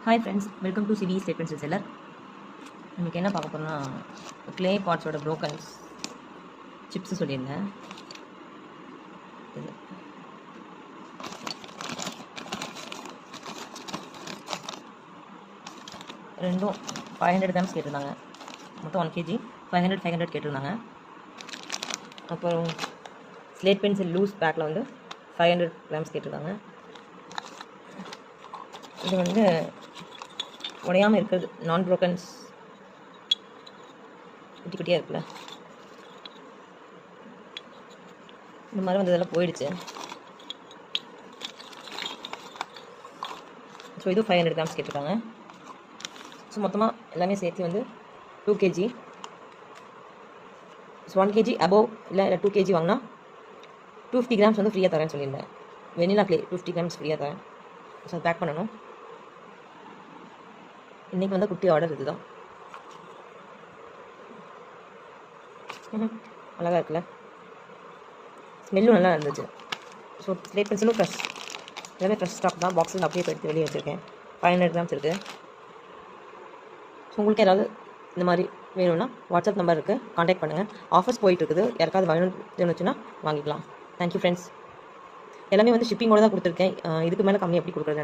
Hi friends, welcome to CV state pencil seller. நமக்கு என்ன பார்க்க போகிறோம்னா, க்ளே பாட்ஸோட ப்ரோக்கன்ஸ் சிப்ஸ் சொல்லியிருந்தேன். இது ரெண்டும் 500 கிராம்ஸ் கேட்டிருந்தாங்க. மொத்தம் 1 kg 500 கேட்டிருந்தாங்க. அப்புறம் ஸ்லேட் பென்சில் லூஸ் பேக்கில் வந்து 500 கிராம்ஸ் கேட்டிருந்தாங்க. இது வந்து உடையாமல் இருக்கிறது, நான் ப்ரோக்கன்ஸ் குட்டி குட்டியாக இருக்குல்ல, இந்த மாதிரி வந்து இதெல்லாம் போயிடுச்சு. ஸோ இது 500 கிராம்ஸ் கேட்டிருக்காங்க. ஸோ மொத்தமாக எல்லாமே சேர்த்து வந்து 2 kg. ஸோ 1 kg அபோவ் இல்லை 2 kg வாங்கினா 250 கிராம்ஸ் வந்து ஃப்ரீயாக தரேன்னு சொல்லியிருந்தேன். வெனிலா க்ளே 50 கிராம்ஸ் ஃப்ரீயாக தரேன். ஸோ பேக் பண்ணணும். இன்றைக்கி வந்து குட்டி ஆர்டர் இதுதான். அழகாக இருக்குல்ல, ஸ்மெல்லும் நல்லா இருந்துச்சு. ஸோ ஸ்லேட் பென்சிலும் ஃப்ரெஷ், எல்லாமே ஃப்ரெஷ் ஸ்டாக் தான். பாக்ஸில் அப்படியே எடுத்து வெளியே வச்சுருக்கேன். 500 கிராம்ஸ் இருக்குது. ஸோ உங்களுக்கு ஏதாவது இந்த மாதிரி வேணும்னா வாட்ஸ்அப் நம்பர் இருக்குது, கான்டாக்ட் பண்ணுங்கள். ஆஃபர்ஸ் போயிட்டுருக்குது, யாருக்காவது வேணும்னு தோணுச்சுன்னா வாங்கிக்கலாம். Thank you friends. எல்லாமே வந்து ஷிப்பிங்கோடு தான் கொடுத்துருக்கேன். இதுக்கு மேலே கம்மி எப்படி கொடுக்குறது எனக்கு